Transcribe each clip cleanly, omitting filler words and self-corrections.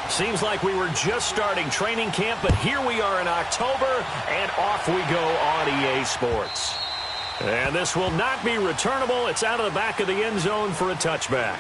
Seems like we were just starting training camp, but here we are in October, and off we go on EA Sports. And this will not be returnable. It's out of the back of the end zone for a touchback.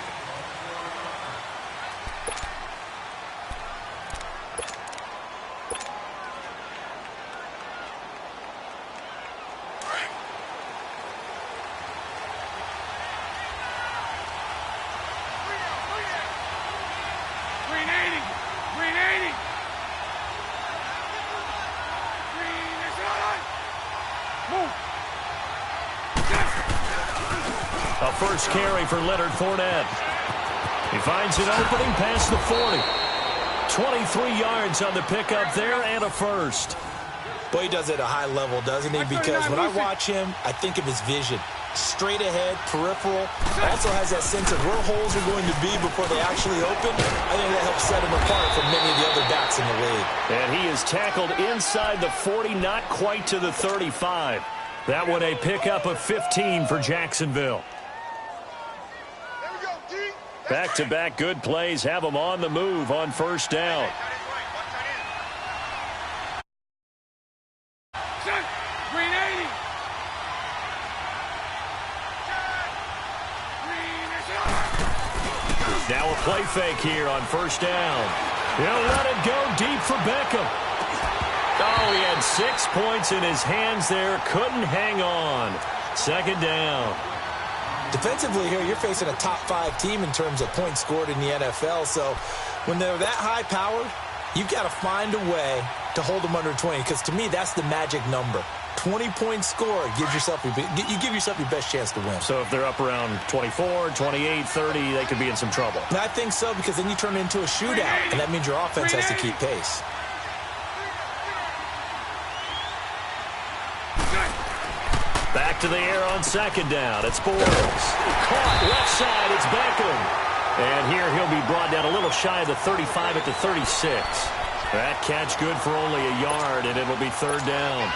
A first carry for Leonard Fournette. He finds an opening past the 40. 23 yards on the pickup there and a first. Boy, he does it at a high level, doesn't he? Because when I watch him, I think of his vision. Straight ahead, peripheral. Also has that sense of where holes are going to be before they actually open. I think that helps set him apart from many of the other backs in the league. And he is tackled inside the 40, not quite to the 35. That one a pickup of 15 for Jacksonville. Back-to-back good plays have them on the move on first down. Now a play fake here on first down. He'll let it go deep for Beckham. Oh, he had 6 points in his hands there. Couldn't hang on. Second down. Defensively here, you're facing a top-5 team in terms of points scored in the NFL. So when they're that high-powered, you've got to find a way to hold them under 20. Because to me, that's the magic number. 20-point score gives yourself you give yourself your best chance to win. So if they're up around 24, 28, 30, they could be in some trouble. And I think so, because then you turn it into a shootout, and that means your offense has to keep pace. Back to the air on second down. It's Bortles. Caught left side. It's Beckham. And here he'll be brought down a little shy of the 35 at the 36. That catch good for only a yard, and it'll be third down.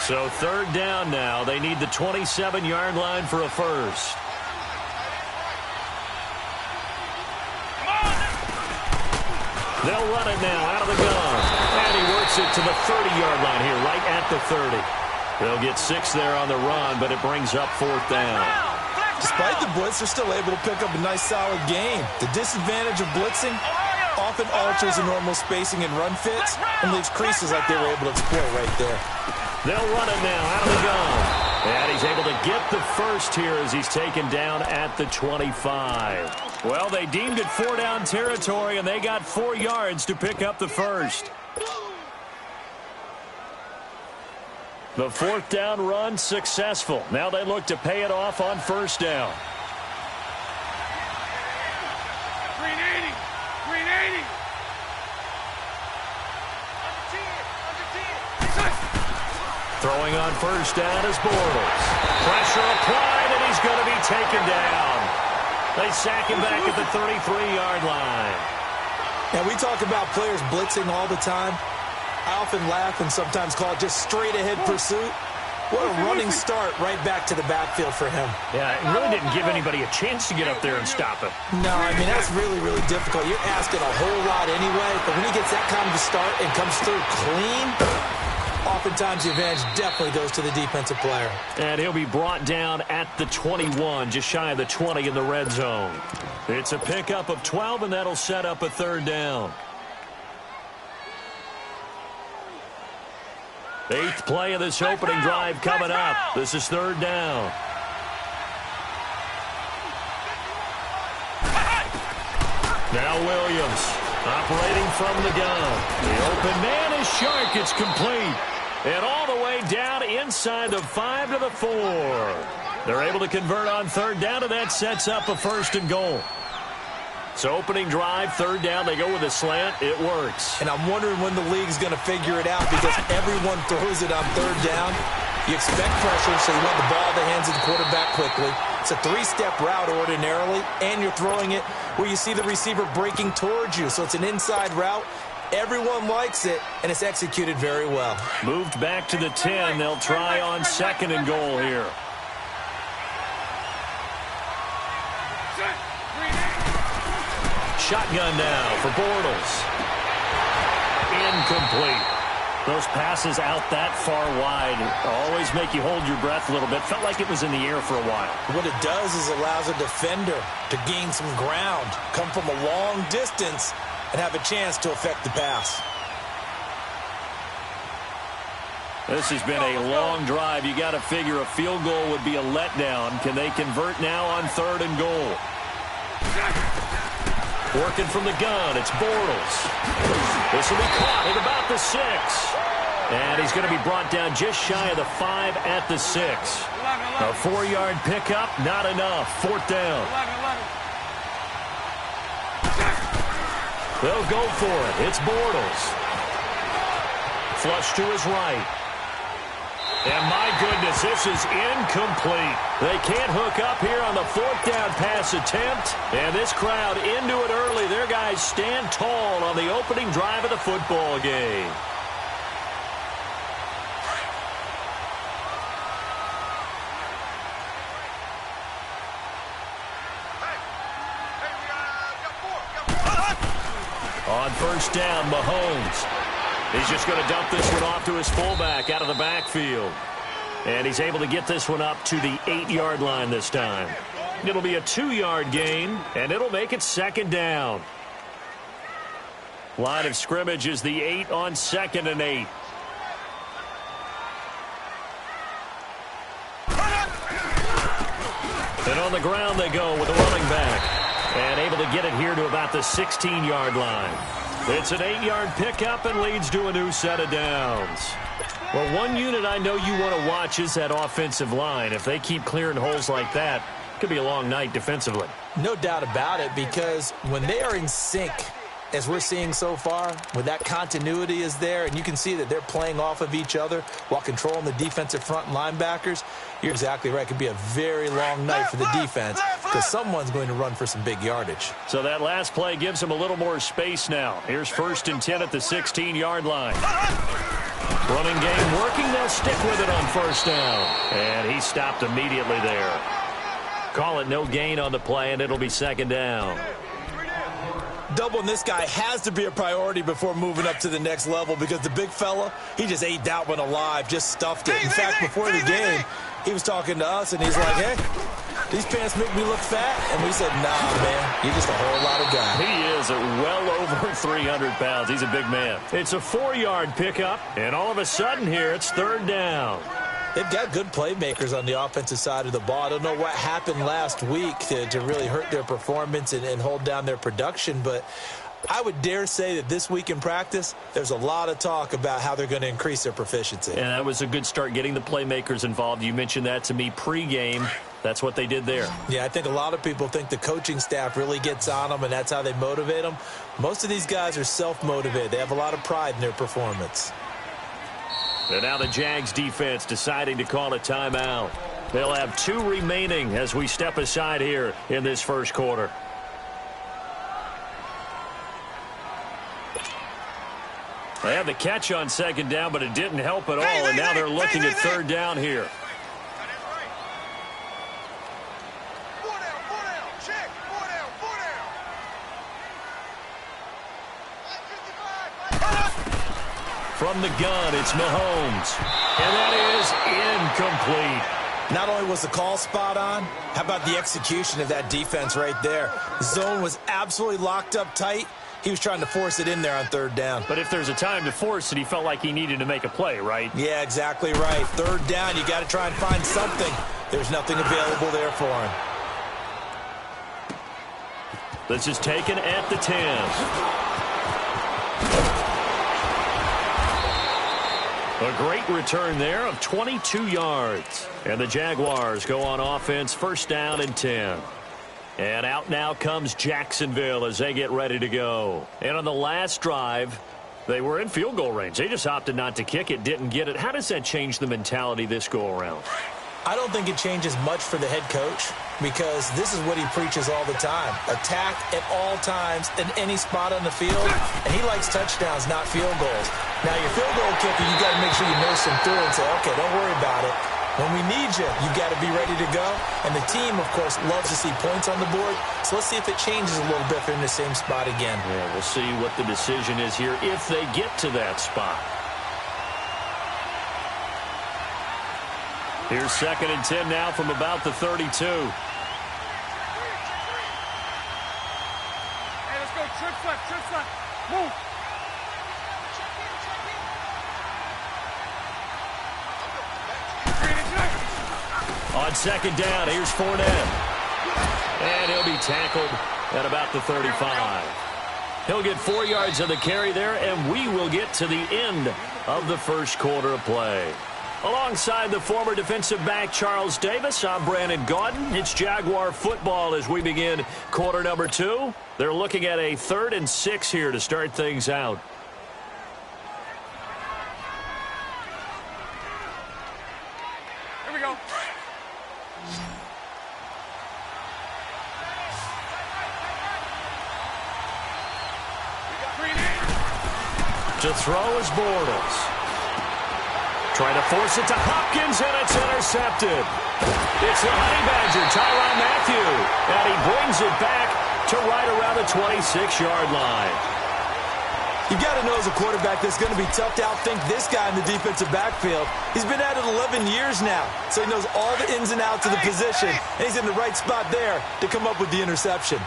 So third down now. They need the 27-yard line for a first. They'll run it now out of the gun. And he works it to the 30-yard line here, right at the 30. They'll get 6 there on the run, but it brings up fourth down. Despite the blitz, they're still able to pick up a nice, solid gain. The disadvantage of blitzing often alters the normal spacing and run fits and leaves creases like they were able to exploit right there. They'll run it now out of the gun. And he's able to get the first here as he's taken down at the 25. Well, they deemed it 4-down territory, and they got 4 yards to pick up the first. The fourth down run successful. Now they look to pay it off on first down. Green 80. Throwing on first down is Bortles. Pressure applied, and he's going to be taken down. They sack him back at the 33-yard line. Now, we talk about players blitzing all the time. I often laugh and sometimes call it just straight-ahead pursuit. What a running start right back to the backfield for him. Yeah, it really didn't give anybody a chance to get up there and stop him. No, I mean, that's really, really difficult. You're asking a whole lot anyway, but when he gets that kind of a start and comes through clean, oftentimes the advantage definitely goes to the defensive player. And he'll be brought down at the 21, just shy of the 20 in the red zone. It's a pickup of 12, and that'll set up a third down. 8th play of this opening drive coming up. This is third down. Now Williams operating from the gun. The open man is Shark. It's complete. And all the way down inside the 5 to the 4. They're able to convert on third down, and that sets up a first and goal. So opening drive, third down, they go with a slant. It works. And I'm wondering when the league's going to figure it out, because everyone throws it on third down. You expect pressure, so you want the ball in the hands of the quarterback quickly. It's a 3-step route ordinarily, and you're throwing it where you see the receiver breaking towards you. So it's an inside route. Everyone likes it, and it's executed very well. Moved back to the 10. They'll try on 2nd and goal here. Shotgun now for Bortles. Incomplete. Those passes out that far wide always make you hold your breath a little bit. Felt like it was in the air for a while. What it does is allows a defender to gain some ground, come from a long distance, and have a chance to affect the pass. This has been a long drive. You got to figure a field goal would be a letdown. Can they convert now on 3rd and goal? Working from the gun, it's Bortles. This will be caught at about the 6. And he's going to be brought down just shy of the 5 at the 6. A 4-yard pickup, not enough. 4th down. They'll go for it. It's Bortles. Flush to his right. And my goodness, this is incomplete. They can't hook up here on the 4th down pass attempt. And this crowd into it early. Their guys stand tall on the opening drive of the football game. On 1st down, Mahomes. He's just going to dump this one off to his fullback out of the backfield. And he's able to get this one up to the 8-yard line this time. It'll be a 2-yard gain, and it'll make it 2nd down. Line of scrimmage is the 8 on 2nd and 8. And on the ground they go with a running back. And able to get it here to about the 16-yard line. It's an 8-yard pickup and leads to a new set of downs. Well, one unit I know you want to watch is that offensive line. If they keep clearing holes like that, it could be a long night defensively. No doubt about it, because when they are in sync, as we're seeing so far, when that continuity is there, and you can see that they're playing off of each other while controlling the defensive front linebackers, you're exactly right. It could be a very long night for the defense because someone's going to run for some big yardage. So that last play gives them a little more space now. Here's 1st and 10 at the 16-yard line. Running game working. They'll stick with it on 1st down. And he stopped immediately there. Call it no gain on the play, and it'll be 2nd down. Doubling this guy has to be a priority before moving up to the next level because the big fella, he just ate that one alive, just stuffed it. In fact, before the game, he was talking to us, and he's like, hey, these pants make me look fat. And we said, nah, man, you're just a whole lot of guy. He is well over 300 pounds. He's a big man. It's a 4-yard pickup, and all of a sudden here, it's 3rd down. They've got good playmakers on the offensive side of the ball. I don't know what happened last week to really hurt their performance and hold down their production, but I would dare say that this week in practice, there's a lot of talk about how they're going to increase their proficiency. And that was a good start, getting the playmakers involved. You mentioned that to me pregame. That's what they did there. Yeah, I think a lot of people think the coaching staff really gets on them, and that's how they motivate them. Most of these guys are self-motivated. They have a lot of pride in their performance. And now the Jags defense deciding to call a timeout. They'll have 2 remaining as we step aside here in this 1st quarter. They had the catch on 2nd down, but it didn't help at all, and now they're looking at 3rd down here. From the gun, it's Mahomes. And that is incomplete. Not only was the call spot on, how about the execution of that defense right there? Zone was absolutely locked up tight. He was trying to force it in there on 3rd down. But if there's a time to force it, he felt like he needed to make a play, right? Yeah, exactly right. 3rd down, you got to try and find something. There's nothing available there for him. This is taken at the 10. A great return there of 22 yards. And the Jaguars go on offense, 1st down and 10. And out now comes Jacksonville as they get ready to go. And on the last drive, they were in field goal range. They just opted not to kick it, didn't get it. How does that change the mentality this go-around? I don't think it changes much for the head coach because this is what he preaches all the time. Attack at all times in any spot on the field, and he likes touchdowns, not field goals. Now, your field goal kicker, you got to make sure you nurse him through and say, okay, don't worry about it. When we need you, you got to be ready to go. And the team, of course, loves to see points on the board. So let's see if it changes a little bit if they're in the same spot again. Yeah, we'll see what the decision is here if they get to that spot. Here's 2nd and 10 now from about the 32. Hey, let's go. Trick flip. Move. On 2nd down, here's Fournette. And he'll be tackled at about the 35. He'll get 4 yards of the carry there, and we will get to the end of the first quarter of play. Alongside the former defensive back Charles Davis, I'm Brandon Gaudin. It's Jaguar football as we begin quarter number 2. They're looking at a 3rd and 6 here to start things out. Here we go. To throw is Bortles. Trying to force it to Hopkins, and it's intercepted. It's the Honey Badger, Tyrann Mathieu, and he brings it back to right around the 26-yard line. You got to know as a quarterback that's going to be tough to outthink this guy in the defensive backfield. He's been at it 11 years now, so he knows all the ins and outs of the position, and he's in the right spot there to come up with the interception.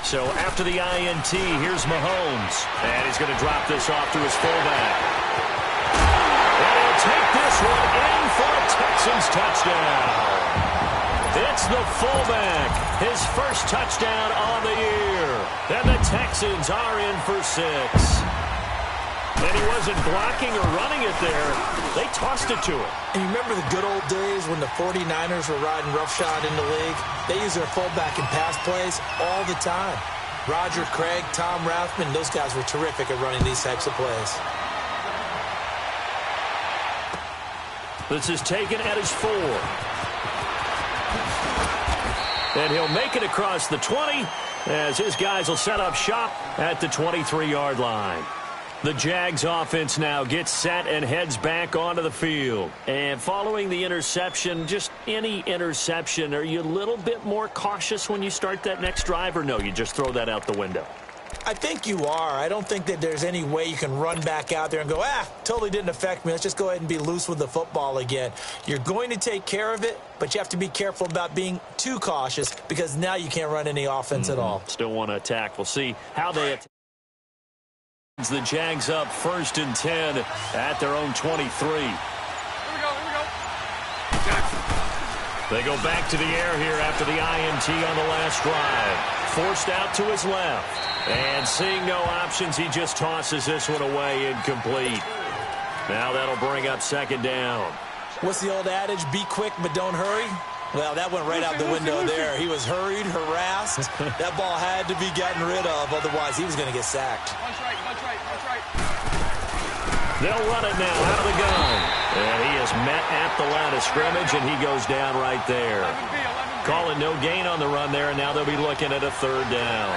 So after the INT, here's Mahomes. And he's going to drop this off to his fullback. And he'll take this one in for a Texans touchdown. It's the fullback. His first touchdown on the year. And the Texans are in for 6. And he wasn't blocking or running it there. They tossed it to him. And you remember the good old days when the 49ers were riding roughshod in the league? They use their fullback in pass plays all the time. Roger Craig, Tom Rathman, those guys were terrific at running these types of plays. This is taken at his 4. And he'll make it across the 20 as his guys will set up shop at the 23-yard line. The Jags offense now gets set and heads back onto the field. And following the interception, just any interception, are you a little bit more cautious when you start that next drive, or no, you just throw that out the window? I think you are. I don't think that there's any way you can run back out there and go, totally didn't affect me. Let's just go ahead and be loose with the football again. You're going to take care of it, but you have to be careful about being too cautious because now you can't run any offense at all. Still want to attack. We'll see how they attack. The Jags up 1st and 10 at their own 23. Here we go. They go back to the air here after the INT on the last drive. Forced out to his left. And seeing no options, he just tosses this one away incomplete. Now that'll bring up 2nd down. What's the old adage? Be quick, but don't hurry. Well, that went right out the window there. He was hurried, harassed. That ball had to be gotten rid of, otherwise he was going to get sacked. Punch right. They'll run it now out of the gun. And he is met at the line of scrimmage, and he goes down right there. Calling no gain on the run there, and now they'll be looking at a 3rd down.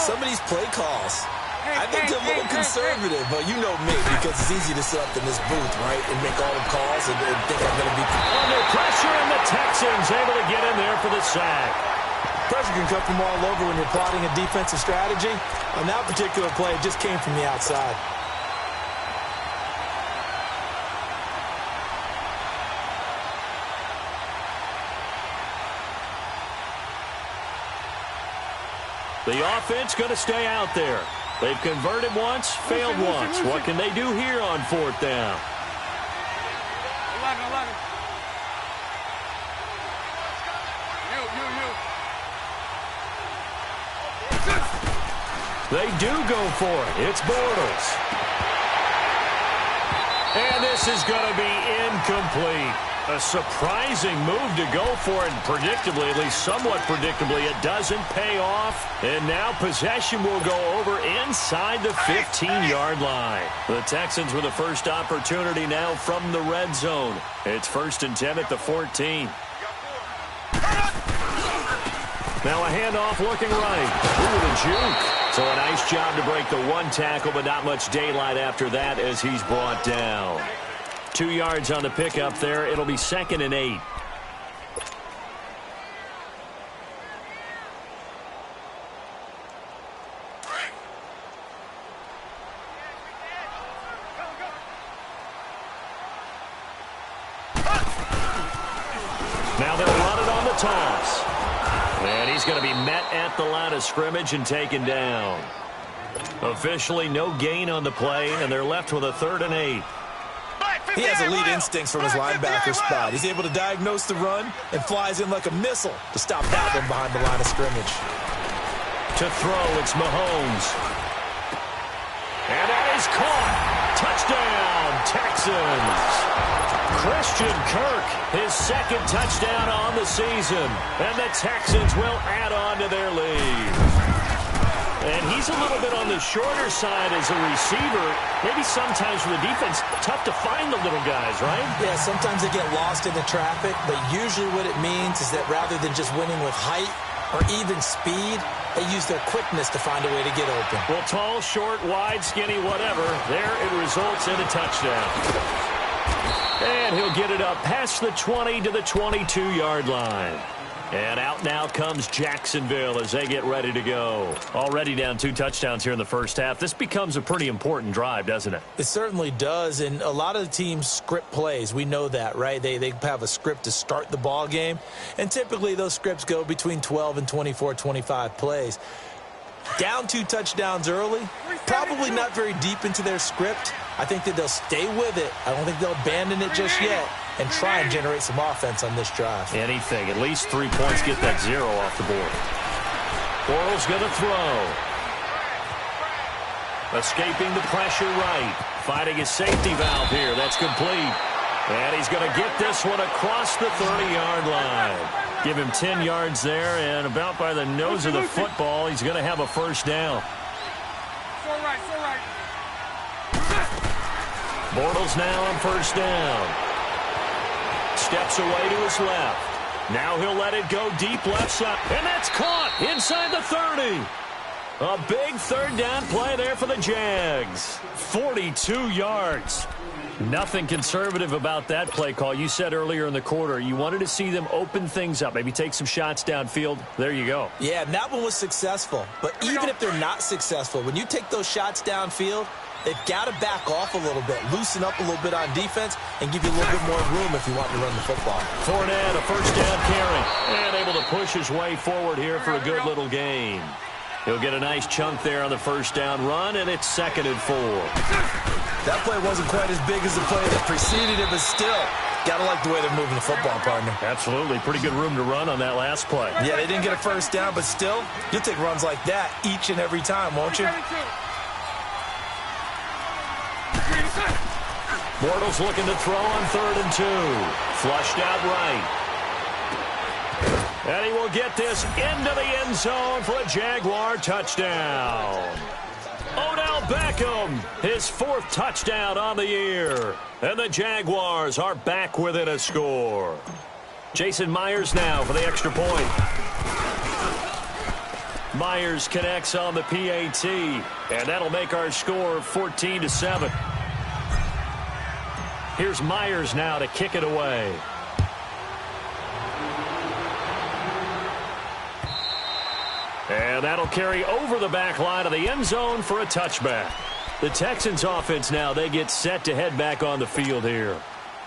Some of these play calls, I think they're a little conservative, but you know me, because it's easy to sit up in this booth, right, and make all the calls and think I'm going to be under pressure, and the Texans able to get in there for the sack. Pressure can come from all over when you're plotting a defensive strategy. On that particular play, it just came from the outside. The offense going to stay out there. They've converted once, failed once. What can they do here on 4th down? 11. They do go for it. It's Bortles. And this is going to be incomplete. A surprising move to go for it, and predictably, at least somewhat predictably, it doesn't pay off. And now possession will go over inside the 15-yard line. The Texans with the first opportunity now from the red zone. It's 1st and 10 at the 14. Now a handoff looking right. Ooh, the juke. So a nice job to break the one tackle, but not much daylight after that as he's brought down. 2 yards on the pickup there. It'll be 2nd and 8. Now they'll run it on the toss. And he's going to be met at the line of scrimmage and taken down. Officially no gain on the play, and they're left with a 3rd and 8. He has elite instincts from his linebacker spot. He's able to diagnose the run and flies in like a missile to stop that one behind the line of scrimmage. To throw, it's Mahomes. And that is caught. Touchdown, Texans. Christian Kirk, his 2nd touchdown on the season. And the Texans will add on to their lead. And he's a little bit on the shorter side as a receiver. Maybe sometimes for the defense, tough to find the little guys, right? Yeah, sometimes they get lost in the traffic, but usually what it means is that rather than just winning with height or even speed, they use their quickness to find a way to get open. Well, tall, short, wide, skinny, whatever, there it results in a touchdown. And he'll get it up past the 20 to the 22-yard line. And out now comes Jacksonville as they get ready to go. Already down 2 touchdowns here in the first half. This becomes a pretty important drive, doesn't it? It certainly does, and a lot of the teams script plays. We know that, right? They have a script to start the ball game, and typically those scripts go between 12 and 24, 25 plays. Down 2 touchdowns early, probably not very deep into their script. I think that they'll stay with it. I don't think they'll abandon it just yet and try and generate some offense on this drive. Anything. At least 3 points, get that 0 off the board. Bortles going to throw. Escaping the pressure right. Finding his safety valve here. That's complete. And he's going to get this one across the 30-yard line. Give him 10 yards there, and about by the nose of the football, he's going to have a first down. So right, so right. Bortles now on first down. Steps away to his left. Now he'll let it go deep left side. And that's caught inside the 30. A big 3rd down play there for the Jags. 42 yards. Nothing conservative about that play call. You said earlier in the quarter you wanted to see them open things up, maybe take some shots downfield. There you go. Yeah, and that one was successful. But even if they're not successful, when you take those shots downfield, they've got to back off a little bit, loosen up a little bit on defense, and give you a little bit more room if you want to run the football. Fournette, a first down carry, and able to push his way forward here for a good little gain. He'll get a nice chunk there on the first down run, and it's 2nd and 4. That play wasn't quite as big as the play that preceded it, but still, gotta like the way they're moving the football, partner. Absolutely. Pretty good room to run on that last play. Yeah, they didn't get a first down, but still, you'll take runs like that each and every time, won't you? Bortles looking to throw on 3rd and 2. Flushed out right. And he will get this into the end zone for a Jaguar touchdown. Odell Beckham, his 4th touchdown on the year. And the Jaguars are back within a score. Jason Myers now for the extra point. Myers connects on the PAT, and that'll make our score 14-7. Here's Myers now to kick it away. And that'll carry over the back line of the end zone for a touchback. The Texans offense now, they get set to head back on the field here.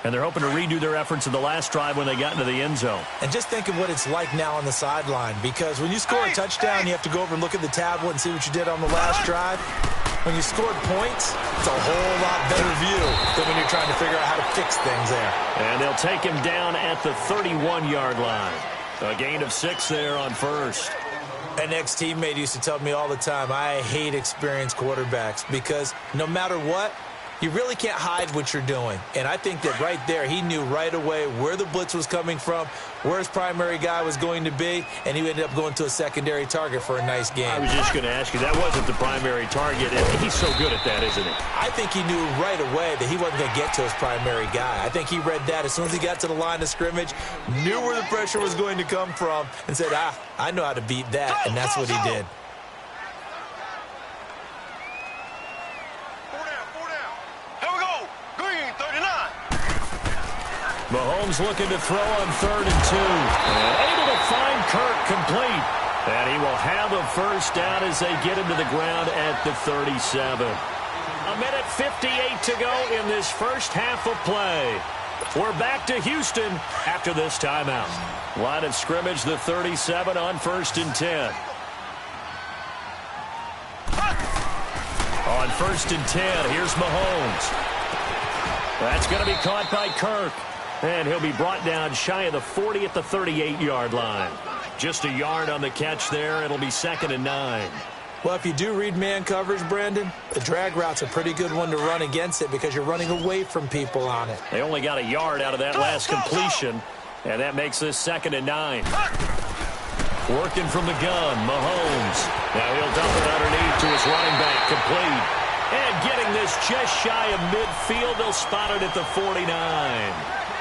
And they're hoping to redo their efforts of the last drive when they got into the end zone. And just think of what it's like now on the sideline, because when you score a touchdown, you have to go over and look at the tablet and see what you did on the last drive. When you scored points, it's a whole lot better view than when you're trying to figure out how to fix things there. And they'll take him down at the 31-yard line. A gain of 6 there on first. An ex-teammate used to tell me all the time, I hate experienced quarterbacks because no matter what, you really can't hide what you're doing. And I think that right there, he knew right away where the blitz was coming from, where his primary guy was going to be, and he ended up going to a secondary target for a nice game. I was just going to ask you, that wasn't the primary target, and he's so good at that, isn't he? I think he knew right away that he wasn't going to get to his primary guy. I think he read that as soon as he got to the line of scrimmage, knew where the pressure was going to come from, and said, I know how to beat that, and that's what he did. Mahomes looking to throw on 3rd and 2. And able to find Kirk complete. And he will have a first down as they get him to the ground at the 37. A minute 58 to go in this first half of play. We're back to Houston after this timeout. Line of scrimmage, the 37 on 1st and 10. On 1st and 10, here's Mahomes. That's going to be caught by Kirk. And he'll be brought down shy of the 40 at the 38-yard line. Just a yard on the catch there. It'll be 2nd and 9. Well, if you do read man coverage, Brandon, the drag route's a pretty good one to run against it because you're running away from people on it. They only got a yard out of that last completion, and that makes this 2nd and 9. Working from the gun, Mahomes. Now he'll dump it underneath to his running back, complete. And getting this just shy of midfield, they'll spot it at the 49.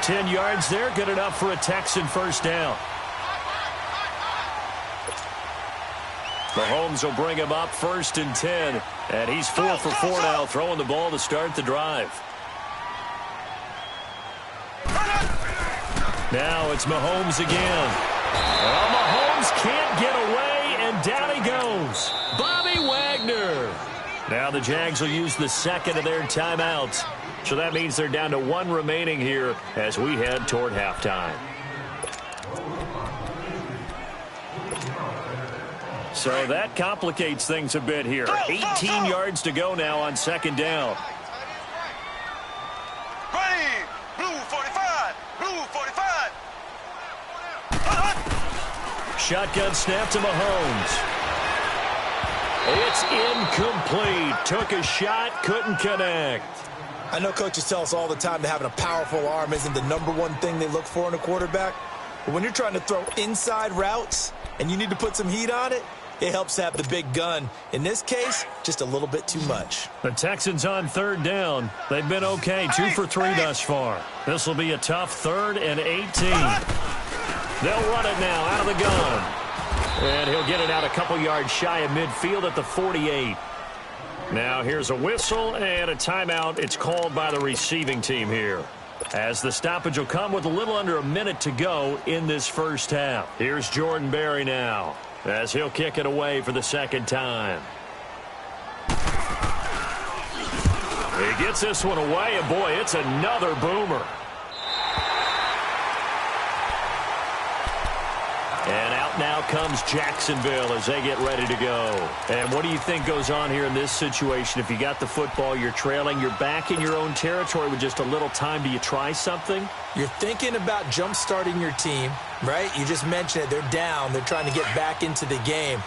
10 yards there, good enough for a Texan first down. Mahomes will bring him up 1st and 10. And he's 4 for 4 now, throwing the ball to start the drive. Now it's Mahomes again. Well, Mahomes can't get away, and down he goes. Bobby Wagner. Now the Jags will use the 2nd of their timeouts. So that means they're down to 1 remaining here as we head toward halftime. So that complicates things a bit here. 18 yards to go now on 2nd down. Ready, blue 45, blue 45. Shotgun snap to Mahomes. It's incomplete. Took a shot, couldn't connect. I know coaches tell us all the time that having a powerful arm isn't the #1 thing they look for in a quarterback. But when you're trying to throw inside routes and you need to put some heat on it, it helps to have the big gun. In this case, just a little bit too much. The Texans on 3rd down. They've been okay, 2 for 3 thus far. This will be a tough 3rd and 18. They'll run it now out of the gun. And he'll get it out a couple yards shy of midfield at the 48. Now here's a whistle and a timeout. It's called by the receiving team here, as the stoppage will come with a little under a minute to go in this first half. Here's Jordan Berry now, as he'll kick it away for the 2nd time. He gets this one away, and boy, it's another boomer. And out now comes Jacksonville as they get ready to go. And what do you think goes on here in this situation? If you got the football, you're trailing, you're back in your own territory with just a little time. Do you try something? You're thinking about jump-starting your team, right? You just mentioned it. They're down. They're trying to get back into the game.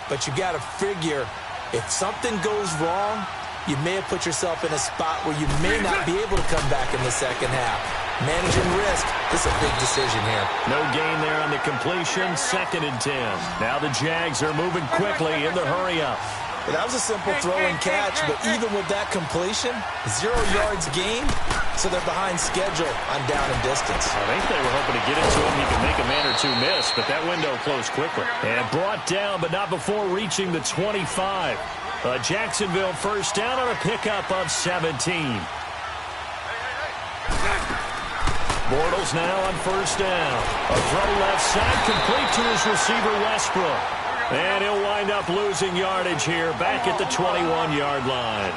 But you got to figure, if something goes wrong, you may have put yourself in a spot where you may not be able to come back in the second half. Managing risk, this is a big decision here. No gain there on the completion, 2nd and 10. Now the Jags are moving quickly in the hurry-up. Well, that was a simple throw and catch, but even with that completion, 0 yards gained, so they're behind schedule on down and distance. I think they were hoping to get it to him. He could make a man or two miss, but that window closed quickly. And brought down, but not before reaching the 25. A Jacksonville first down on a pickup of 17. Bortles now on 1st down. A throw left side, complete to his receiver, Westbrook. And he'll wind up losing yardage here back at the 21-yard line.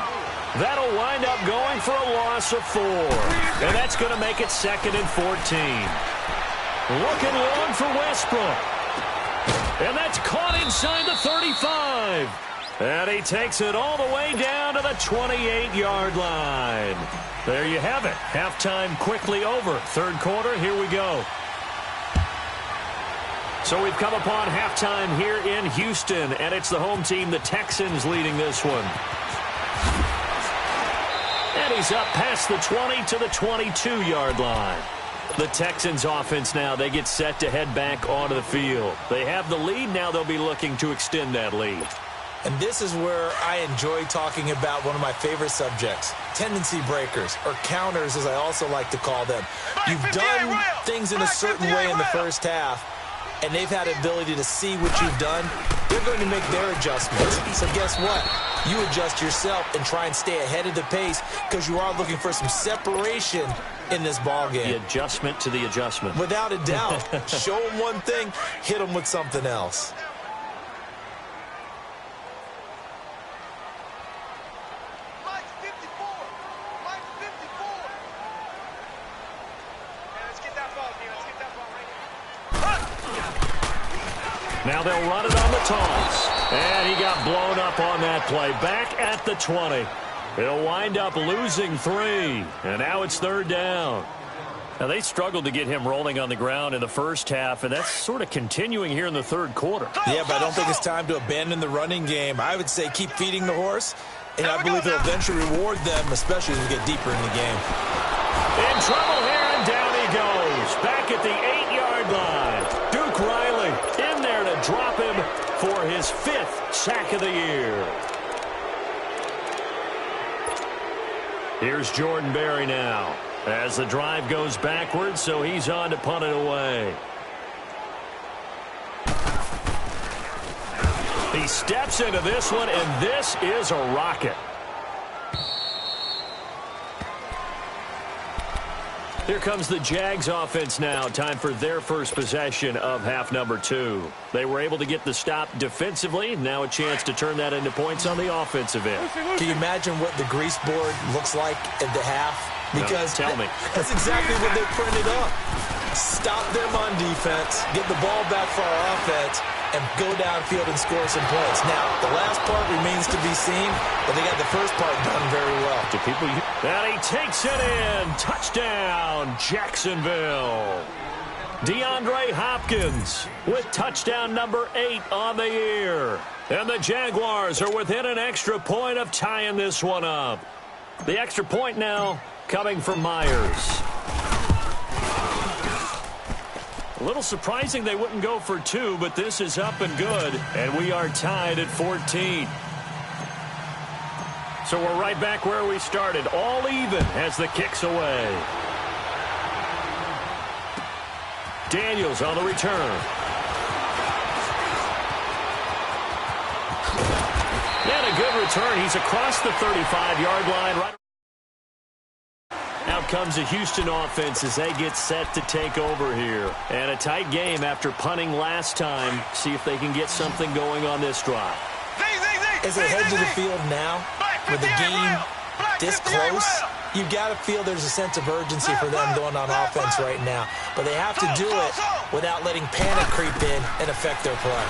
That'll wind up going for a loss of 4. And that's going to make it 2nd and 14. Looking long for Westbrook. And that's caught inside the 35. And he takes it all the way down to the 28-yard line. There you have it. Halftime quickly over. 3rd quarter, here we go. So we've come upon halftime here in Houston, and it's the home team, the Texans, leading this one. And he's up past the 20 to the 22-yard line. The Texans offense now, they get set to head back onto the field. They have the lead. Now they'll be looking to extend that lead. And this is where I enjoy talking about one of my favorite subjects, tendency breakers, or counters as I also like to call them. You've done things in a certain way in the first half, and they've had the ability to see what you've done. They're going to make their adjustments. So guess what? You adjust yourself and try and stay ahead of the pace because you are looking for some separation in this ball game. The adjustment to the adjustment. Without a doubt. Show them one thing, hit them with something else. Now they'll run it on the toss. And he got blown up on that play. Back at the 20. He'll wind up losing 3. And now it's third down. Now they struggled to get him rolling on the ground in the first half, and that's sort of continuing here in the third quarter. Yeah, but I don't think it's time to abandon the running game. I would say keep feeding the horse, and I believe it'll eventually reward them, especially as we get deeper in the game. In trouble here, and down he goes. Back at the 8-yard line. Duke Riley in there to drop him for his 5th sack of the year. Here's Jordan Berry now as the drive goes backwards, so he's on to punt it away. He steps into this one, and this is a rocket. Here comes the Jags offense now. Time for their first possession of half number 2. They were able to get the stop defensively. Now a chance to turn that into points on the offensive end. Can you imagine what the grease board looks like at the half? Because no, tell me. That's exactly what they printed up. Stop them on defense, get the ball back for our offense, and go downfield and score some points. Now, the last part remains to be seen, but they got the first part done very well. And he takes it in. Touchdown, Jacksonville. DeAndre Hopkins with touchdown number 8 on the year. And the Jaguars are within an extra point of tying this one up. The extra point now coming from Myers. A little surprising they wouldn't go for 2, but this is up and good, and we are tied at 14. So we're right back where we started, all even as the kick's away. Daniels on the return. And a good return. He's across the 35-yard line. Right. Out comes the Houston offense as they get set to take over here. And a tight game after punting last time. See if they can get something going on this drive. As they head to the field now, with the game this close, you've got to feel there's a sense of urgency for them going on offense right now. But they have to do it without letting panic creep in and affect their play.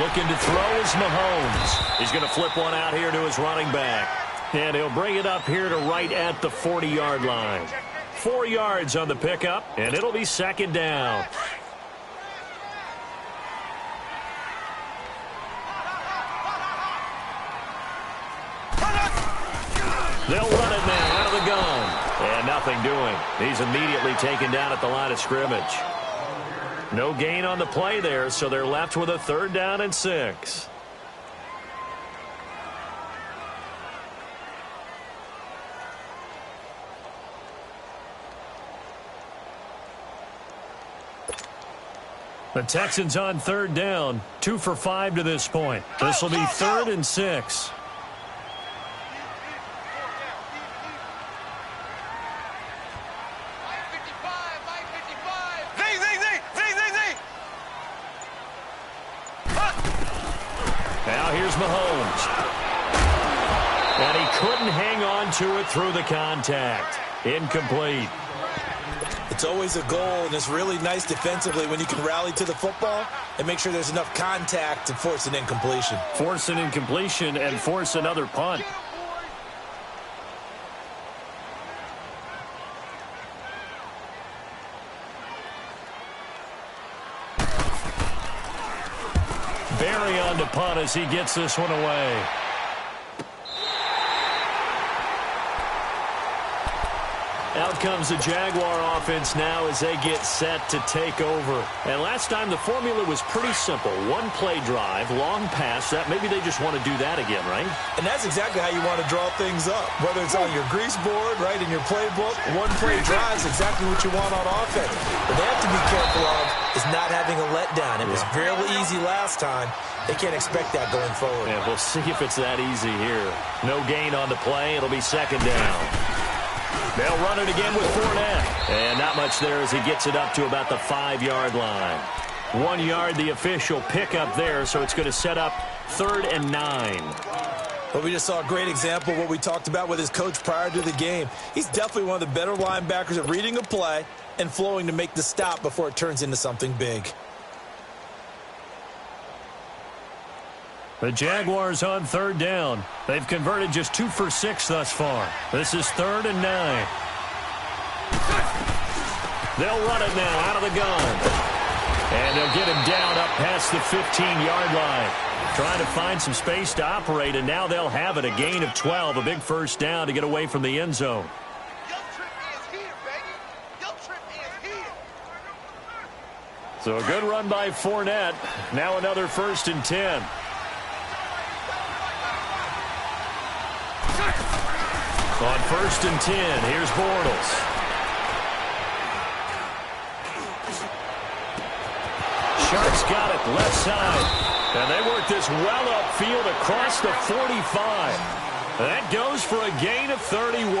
Looking to throw is Mahomes. He's going to flip one out here to his running back. And he'll bring it up here to right at the 40-yard line. 4 yards on the pickup, and it'll be second down. They'll run it now out of the gun. And nothing doing. He's immediately taken down at the line of scrimmage. No gain on the play there, so they're left with a 3rd down and 6. The Texans on 3rd down, 2 for 5 to this point. This will be 3rd and 6. Now here's Mahomes. And he couldn't hang on to it through the contact. Incomplete. It's always a goal, and it's really nice defensively when you can rally to the football and make sure there's enough contact to force an incompletion. Force an incompletion and force another punt. Berry on to punt as he gets this one away. Out comes the Jaguar offense now as they get set to take over. And last time the formula was pretty simple. One play drive, long pass. That maybe they just want to do that again, right? And that's exactly how you want to draw things up. Whether it's on your grease board, right, in your playbook, one play drive is exactly what you want on offense. What they have to be careful of is not having a letdown. It was fairly easy last time. They can't expect that going forward. Yeah, we'll see if it's that easy here. No gain on the play. It'll be second down. They'll run it again with Fournette. And not much there as he gets it up to about the 5-yard line. 1 yard, the official pickup there, so it's going to set up 3rd and 9. Well, we just saw a great example of what we talked about with his coach prior to the game. He's definitely one of the better linebackers at reading a play and flowing to make the stop before it turns into something big. The Jaguars on 3rd down. They've converted just 2 for 6 thus far. This is 3rd and 9. They'll run it now out of the gun. And they'll get him down up past the 15-yard line. Trying to find some space to operate, and now they'll have it. A gain of 12, a big first down to get away from the end zone. So a good run by Fournette. Now another 1st and 10. On 1st and 10, here's Bortles. Sharks got it left side. And they work this well upfield across the 45. That goes for a gain of 31.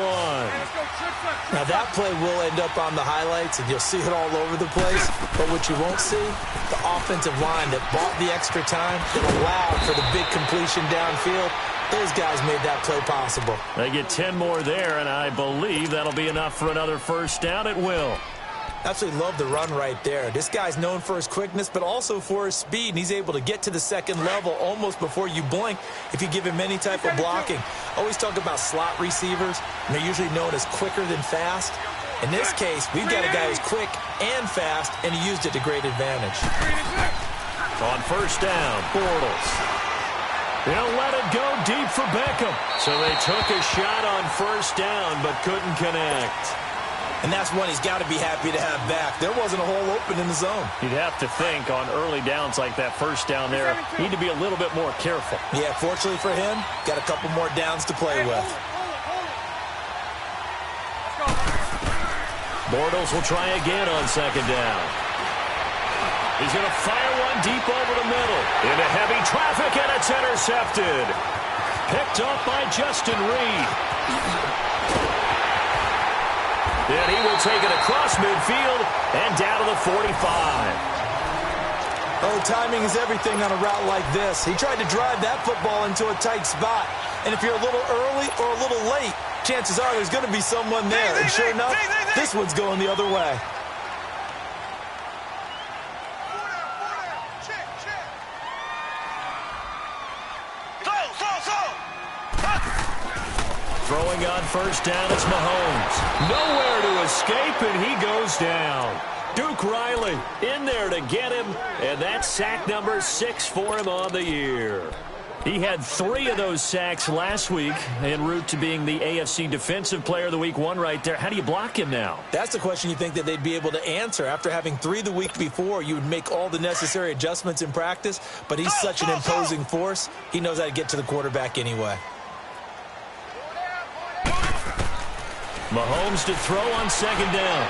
Now that play will end up on the highlights, and you'll see it all over the place. But what you won't see, the offensive line that bought the extra time, that allowed for the big completion downfield. Those guys made that play possible. They get 10 more there, and I believe that'll be enough for another first down. It will. Absolutely love the run right there. This guy's known for his quickness, but also for his speed, and he's able to get to the second level almost before you blink if you give him any type of blocking. Always talk about slot receivers, and they're usually known as quicker than fast. In this case, we've got a guy who's quick and fast, and he used it to great advantage. On first down, Bortles. They'll let it go deep for Beckham. So they took a shot on first down, but couldn't connect. And that's one he's got to be happy to have back. There wasn't a hole open in the zone. You'd have to think on early downs like that first down there, need to be a little bit more careful. Yeah, fortunately for him, got a couple more downs to play with. Bortles will try again on second down. He's going to fire one deep over the middle. Into heavy traffic, and it's intercepted. Picked up by Justin Reed. And he will take it across midfield and down to the 45. Oh, timing is everything on a route like this. He tried to drive that football into a tight spot. And if you're a little early or a little late, chances are there's going to be someone there. And sure enough, this one's going the other way. Throwing on first down, it's Mahomes. Nowhere to escape, and he goes down. Duke Riley in there to get him, and that's sack number 6 for him on the year. He had 3 of those sacks last week en route to being the AFC Defensive Player of the Week 1 right there. How do you block him now? That's the question you think that they'd be able to answer. After having 3 the week before, you would make all the necessary adjustments in practice, but he's such an imposing force, he knows how to get to the quarterback anyway. Mahomes to throw on second down.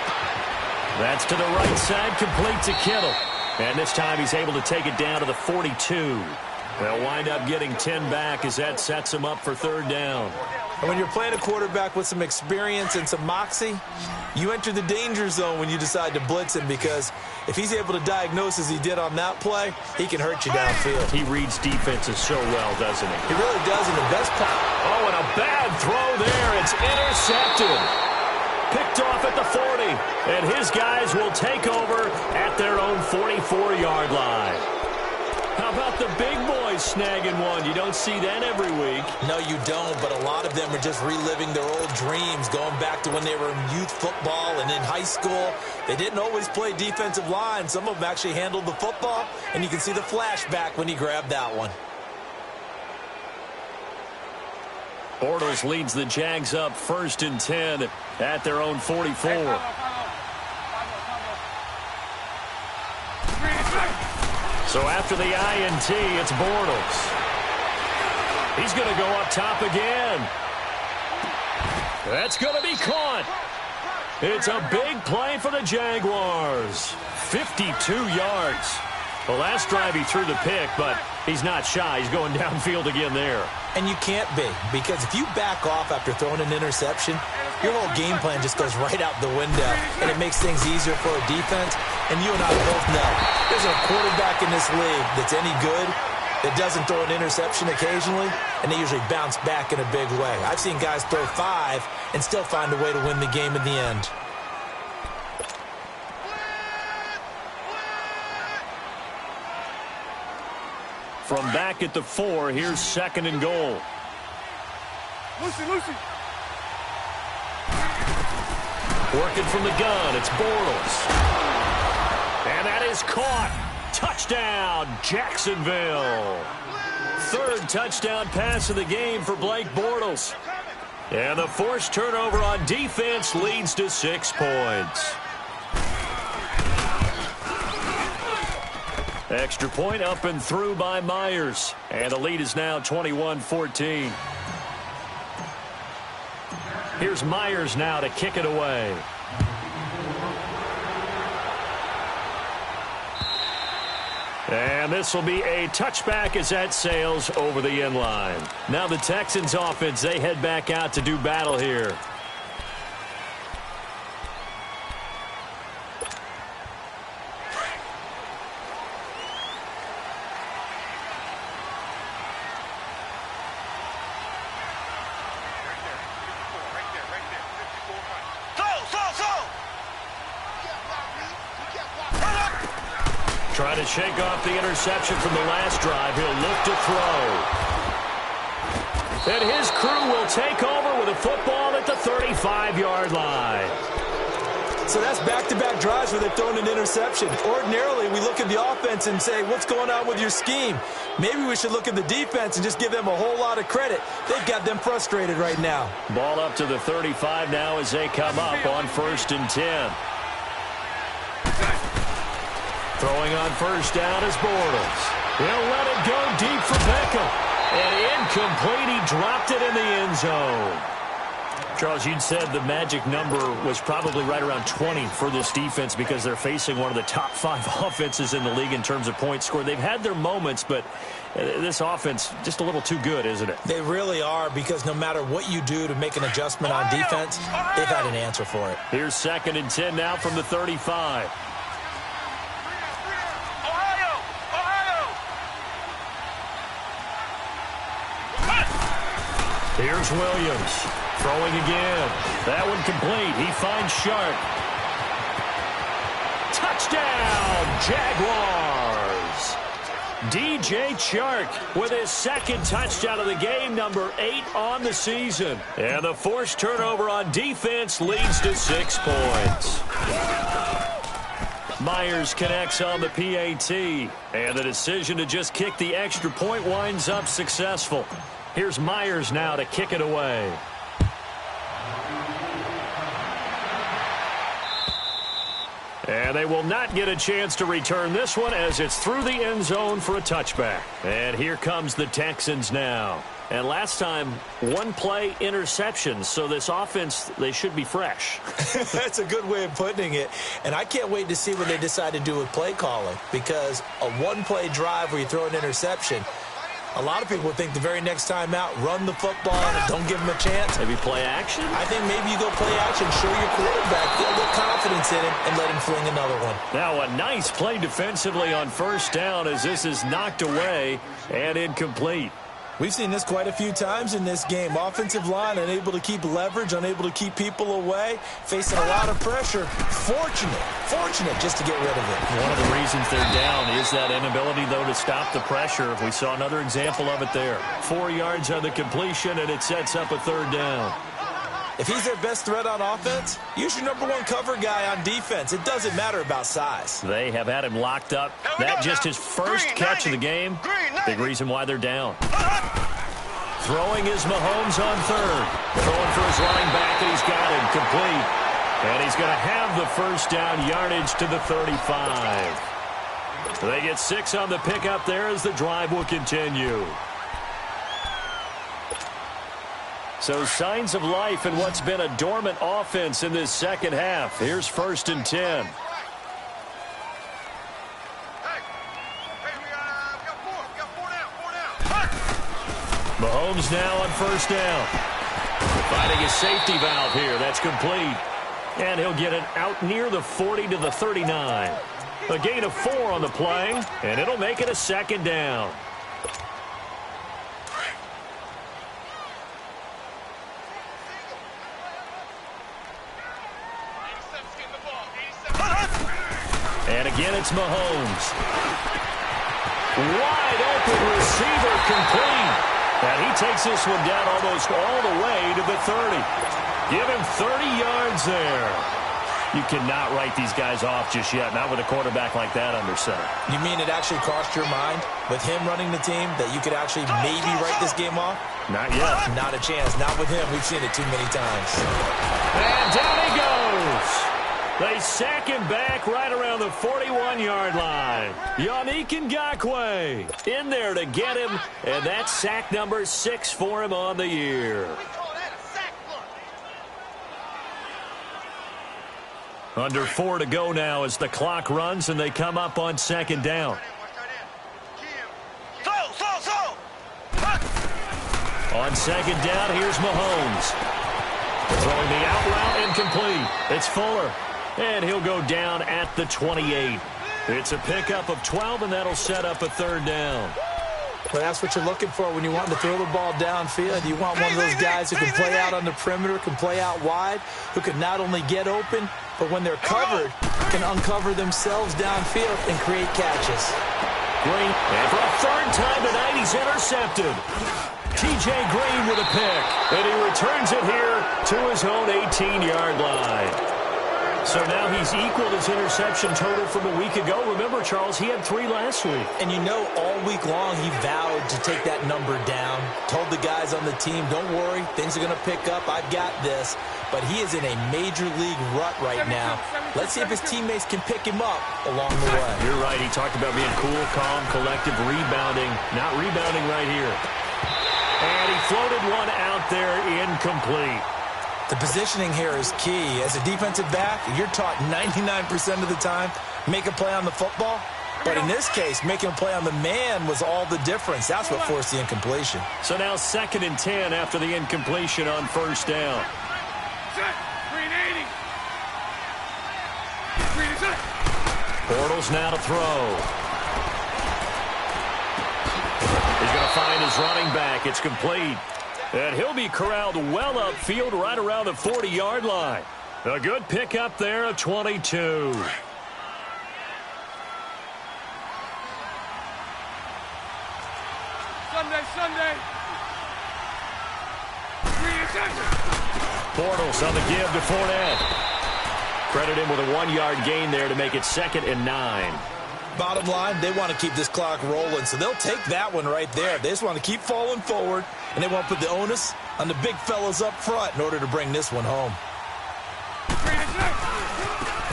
That's to the right side, complete to Kittle. And this time he's able to take it down to the 42. They'll wind up getting 10 back as that sets him up for third down. And when you're playing a quarterback with some experience and some moxie, you enter the danger zone when you decide to blitz him, because if he's able to diagnose as he did on that play, he can hurt you downfield. He reads defenses so well, doesn't he? He really does, and the best part. Oh, and a bad throw there. It's intercepted. Picked off at the 40. And his guys will take over at their own 44-yard line. How about the big boys snagging one? You don't see that every week. No, you don't, but a lot of them are just reliving their old dreams, going back to when they were in youth football and in high school. They didn't always play defensive line. Some of them actually handled the football, and you can see the flashback when he grabbed that one. Bortles leads the Jags up 1st and 10 at their own 44. So after the INT, it's Bortles. He's going to go up top again. That's going to be caught. It's a big play for the Jaguars. 52 yards. The last drive he threw the pick, but he's not shy. He's going downfield again there. And you can't be, because if you back off after throwing an interception, your whole game plan just goes right out the window, and it makes things easier for a defense. And you and I both know there's a quarterback in this league that's any good that doesn't throw an interception occasionally, and they usually bounce back in a big way. I've seen guys throw 5 and still find a way to win the game in the end. From back at the 4, here's 2nd and goal. Lucy. Working from the gun, it's Bortles. And that is caught. Touchdown, Jacksonville. 3rd touchdown pass of the game for Blake Bortles. And the forced turnover on defense leads to 6 points. Extra point up and through by Myers. And the lead is now 21-14. Here's Myers now to kick it away. And this will be a touchback as that sails over the end line. Now the Texans offense, they head back out to do battle here. Trying to shake off the interception from the last drive. He'll look to throw. And his crew will take over with a football at the 35-yard line. So that's back-to-back drives where they've thrown an interception. Ordinarily, we look at the offense and say, what's going on with your scheme? Maybe we should look at the defense and just give them a whole lot of credit. They've got them frustrated right now. Ball up to the 35 now as they come up on 1st and 10. Throwing on 1st down is Bortles. He'll let it go deep for Beckham. And incomplete. He dropped it in the end zone. Charles, you'd said the magic number was probably right around 20 for this defense because they're facing one of the top 5 offenses in the league in terms of points scored. They've had their moments, but this offense just a little too good, isn't it? They really are, because no matter what you do to make an adjustment on defense, they've had an answer for it. Here's 2nd and 10 now from the 35. Here's Williams. Throwing again. That one complete. He finds Sharp. Touchdown, Jaguars. DJ Chark with his 2nd touchdown of the game, number 8 on the season. And the forced turnover on defense leads to 6 points. Myers connects on the PAT. And the decision to just kick the extra point winds up successful. Here's Myers now to kick it away. And they will not get a chance to return this one as it's through the end zone for a touchback. And here comes the Texans now. And last time, 1-play interception. So this offense, they should be fresh. That's a good way of putting it. And I can't wait to see what they decide to do with play calling, because a 1-play drive where you throw an interception, a lot of people think the very next time out, run the football and don't give him a chance. Maybe play action? I think maybe you go play action, show your quarterback, build up confidence in him, and let him fling another one. Now a nice play defensively on 1st down as this is knocked away and incomplete. We've seen this quite a few times in this game. Offensive line unable to keep leverage, unable to keep people away, facing a lot of pressure. Fortunate just to get rid of it. One of the reasons they're down is that inability, though, to stop the pressure. We saw another example of it there. 4 yards on the completion, and it sets up a 3rd down. If he's their best threat on offense, use your #1 cover guy on defense. It doesn't matter about size. They have had him locked up. That just his first catch of the game. Big reason why they're down. Throwing is Mahomes on third. Throwing for his running back, and he's got it complete. And he's going to have the first down yardage to the 35. They get 6 on the pickup there as the drive will continue. So signs of life in what's been a dormant offense in this second half. Here's 1st and 10. Mahomes now on 1st down. Finding his safety valve here. That's complete. And he'll get it out near the 40 to the 39. A gain of 4 on the play, and it'll make it a 2nd down. And again, it's Mahomes. Wide open receiver complete. And he takes this one down almost all the way to the 30. Give him 30 yards there. You cannot write these guys off just yet, not with a quarterback like that under center. You mean it actually crossed your mind with him running the team that you could actually maybe write this game off? Not yet. Not a chance. Not with him. We've seen it too many times. And down he goes. They sack him back right around the 41-yard line. Yannick Ngakoue in there to get him, and that's sack number 6 for him on the year. Under 4 to go now as the clock runs, and they come up on 2nd down. On 2nd down, here's Mahomes. Throwing the out route incomplete. It's Fuller. And he'll go down at the 28. It's a pickup of 12, and that'll set up a 3rd down. Well, that's what you're looking for when you want to throw the ball downfield. You want one of those guys who can play out on the perimeter, can play out wide, who can not only get open, but when they're covered, can uncover themselves downfield and create catches. Green, and for a 3rd time tonight, he's intercepted. T.J. Green with a pick, and he returns it here to his own 18-yard line. So now he's equaled his interception total from a week ago. Remember, Charles, he had 3 last week. And you know, all week long he vowed to take that number down. Told the guys on the team, don't worry, things are going to pick up. I've got this. But he is in a major league rut right now. Let's see if his teammates can pick him up along the way. You're right. He talked about being cool, calm, collective, rebounding. Not rebounding right here. And he floated one out there incomplete. The positioning here is key. As a defensive back, you're taught 99% of the time, make a play on the football. But in this case, making a play on the man was all the difference. That's what forced the incompletion. So now 2nd and 10 after the incompletion on 1st down. Bortles now to throw. He's going to find his running back. It's complete. And he'll be corralled well upfield right around the 40-yard line. A good pickup there at 22. Sunday. Bortles on the give to Fournette. Credit him with a 1-yard gain there to make it 2nd and 9. Bottom line, they want to keep this clock rolling, so they'll take that one right there. They just want to keep falling forward, and they want to put the onus on the big fellas up front in order to bring this one home.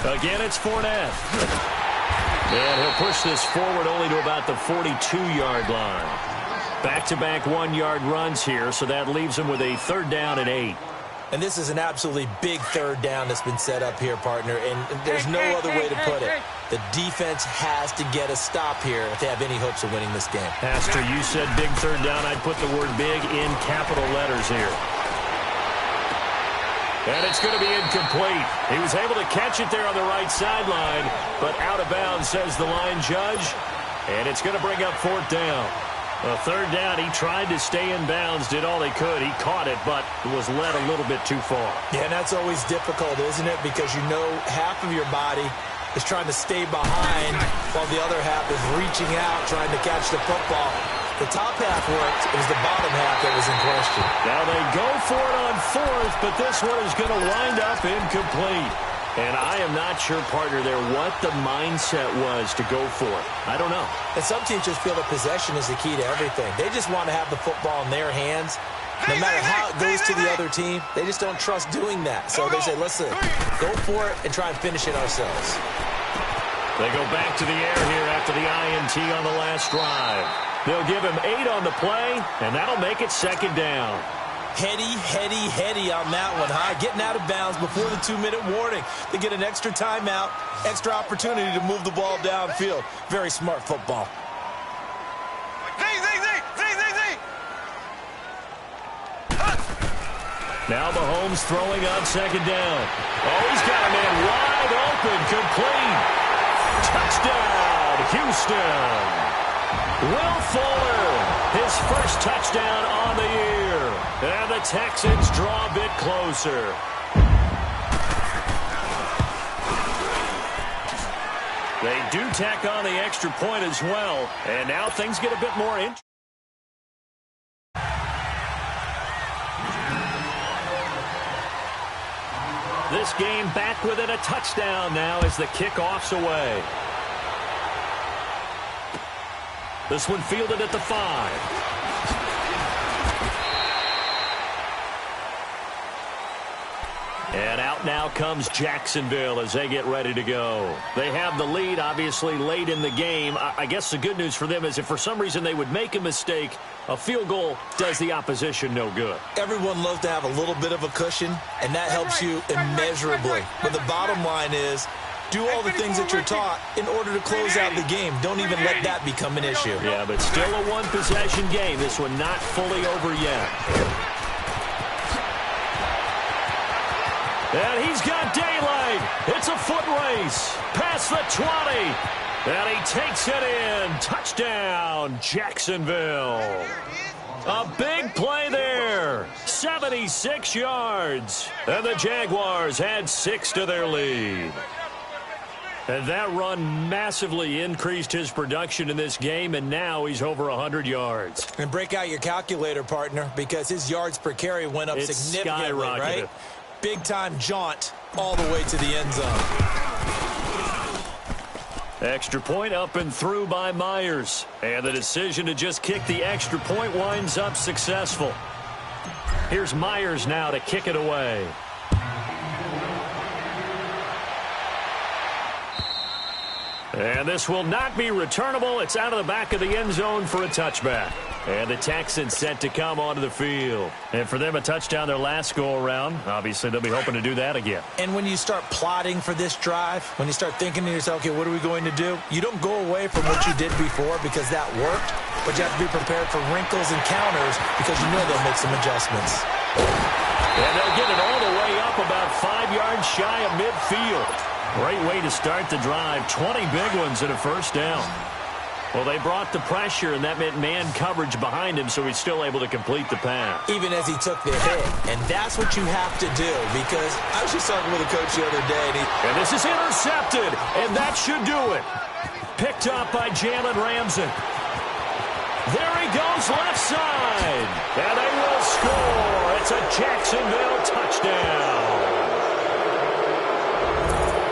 Again, it's Fournette. And he'll push this forward only to about the 42-yard line. Back-to-back 1-yard runs here, so that leaves him with a 3rd down and 8. And this is an absolutely big 3rd down that's been set up here, partner, and there's no other way to put it. The defense has to get a stop here if they have any hopes of winning this game. Pastor, you said big 3rd down. I'd put the word big in capital letters here. And it's going to be incomplete. He was able to catch it there on the right sideline, but out of bounds, says the line judge. And it's going to bring up 4th down. A 3rd down, he tried to stay in bounds, did all he could. He caught it, but was led a little bit too far. Yeah, and that's always difficult, isn't it? Because you know half of your body is trying to stay behind while the other half is reaching out, trying to catch the football. The top half worked. It was the bottom half that was in question. Now they go for it on 4th, but this one is going to wind up incomplete. And I am not sure, partner, there what the mindset was to go for it. I don't know. And some teams just feel that possession is the key to everything. They just want to have the football in their hands. No matter how it goes to the other team, they just don't trust doing that. So they say, listen, go for it and try and finish it ourselves. They go back to the air here after the INT on the last drive. They'll give him 8 on the play, and that'll make it second down. Heady on that one, huh? Getting out of bounds before the 2-minute warning. They get an extra timeout, extra opportunity to move the ball downfield. Very smart football. Now Mahomes throwing on second down. Oh, he's got a man wide open, complete. Touchdown, Houston. Will Fuller, his first touchdown on the year. And the Texans draw a bit closer. They do tack on the extra point as well. And now things get a bit more interesting. This game back within a touchdown now as the kickoff's away. This one fielded at the 5. And out now comes Jacksonville as they get ready to go. They have the lead, obviously, late in the game. I guess the good news for them is if for some reason they would make a mistake, a field goal does the opposition no good. Everyone loves to have a little bit of a cushion, and that helps you immeasurably. But the bottom line is, do all the things that you're taught in order to close out the game. Don't even let that become an issue. Yeah, but still a one-possession game. This one not fully over yet. And he's got daylight. It's a foot race. Past the 20. And he takes it in. Touchdown, Jacksonville. A big play there. 76 yards. And the Jaguars add 6 to their lead. And that run massively increased his production in this game, and now he's over 100 yards. And break out your calculator, partner, because his yards per carry went up significantly, right? Big-time jaunt all the way to the end zone. Extra point up and through by Myers. And the decision to just kick the extra point winds up successful. Here's Myers now to kick it away. And this will not be returnable. It's out of the back of the end zone for a touchback. And the Texans set to come onto the field. And for them, a touchdown their last go-around. Obviously, they'll be hoping to do that again. And when you start plotting for this drive, when you start thinking to yourself, okay, what are we going to do? You don't go away from what you did before because that worked, but you have to be prepared for wrinkles and counters because you know they'll make some adjustments. And they'll get it all the way up about 5 yards shy of midfield. Great way to start the drive. 20 big ones and a first down. Well, they brought the pressure, and that meant man coverage behind him, so he's still able to complete the pass. Even as he took the hit. And that's what you have to do, because I was just talking with a coach the other day. And this is intercepted, and that should do it. Picked up by Jalen Ramsey. There he goes left side. And they will score. It's a Jacksonville touchdown.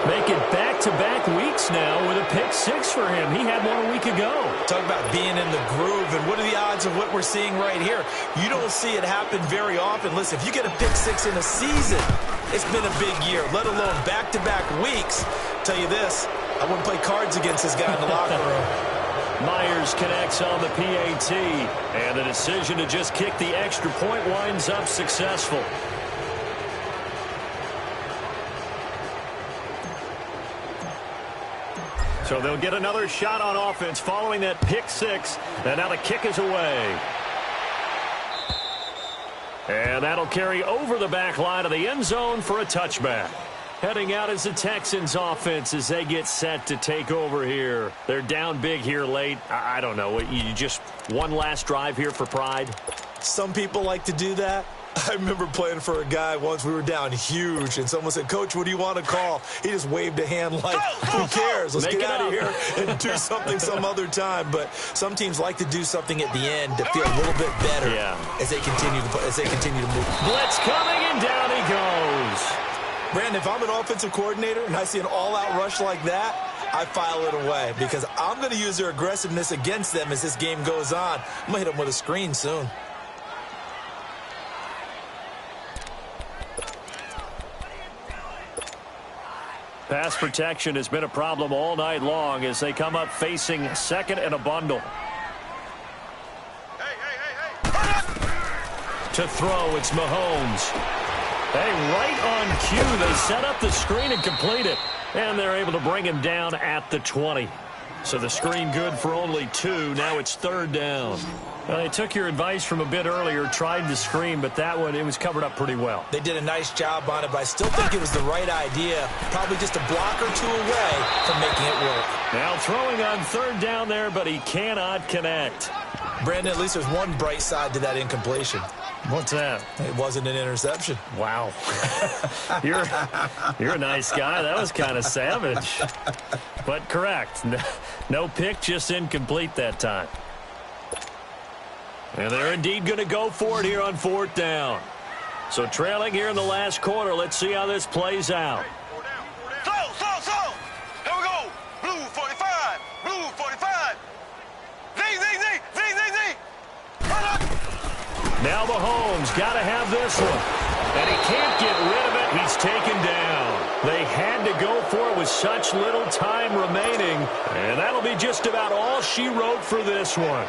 Make it back-to-back weeks now with a pick 6 for him. He had one a week ago. Talk about being in the groove, and what are the odds of what we're seeing right here? You don't see it happen very often. Listen, if you get a pick 6 in a season, it's been a big year, let alone back-to-back weeks. Tell you this, I wouldn't play cards against this guy in the locker room. Myers connects on the PAT, and the decision to just kick the extra point winds up successful. So they'll get another shot on offense following that pick 6. And now the kick is away. And that'll carry over the back line of the end zone for a touchback. Heading out is the Texans offense as they get set to take over here. They're down big here late. I don't know. You just one last drive here for pride? Some people like to do that. I remember playing for a guy once. We were down huge, and someone said, Coach, what do you want to call? He just waved a hand like, who cares? Let's get out of here and do something some other time. But some teams like to do something at the end to feel a little bit better as they continue to move. Blitz coming, and down he goes. Brandon, if I'm an offensive coordinator and I see an all-out rush like that, I file it away because I'm going to use their aggressiveness against them as this game goes on. I'm going to hit them with a screen soon. Pass protection has been a problem all night long as they come up facing second and a bundle. To throw, it's Mahomes. Hey, right on cue, they set up the screen and complete it. And they're able to bring him down at the 20. So the screen good for only 2. Now it's third down. They took your advice from a bit earlier, tried the screen, but that one, it was covered up pretty well. They did a nice job on it, but I still think it was the right idea. Probably just a block or two away from making it work. Now throwing on third down there, but he cannot connect. Brandon, at least there's one bright side to that incompletion. What's that? It wasn't an interception. Wow. You're a nice guy. That was kind of savage. But correct. No pick, just incomplete that time. And they're indeed going to go for it here on fourth down. So trailing here in the last quarter. Let's see how this plays out. Slow. Here we go. Blue 45. Blue 45. Z. Now Mahomes got to have this one. And he can't get rid of it. He's taken down. They had to go for it with such little time remaining. And that'll be just about all she wrote for this one.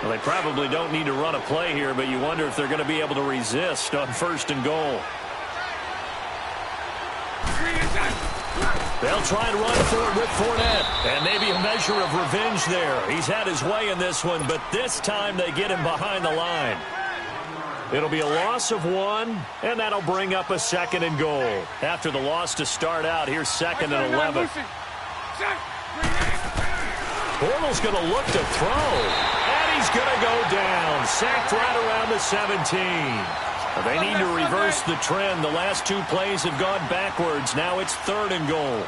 Well, they probably don't need to run a play here, but you wonder if they're going to be able to resist on first and goal. They'll try and run for it with Fournette. And maybe a measure of revenge there. He's had his way in this one, but this time they get him behind the line. It'll be a loss of 1, and that'll bring up a second and goal. After the loss to start out, here's second and 11. Bortles going to look to throw. And he's going to go down. Sacked right around the 17. They need to reverse the trend. The last 2 plays have gone backwards. Now it's third and goal.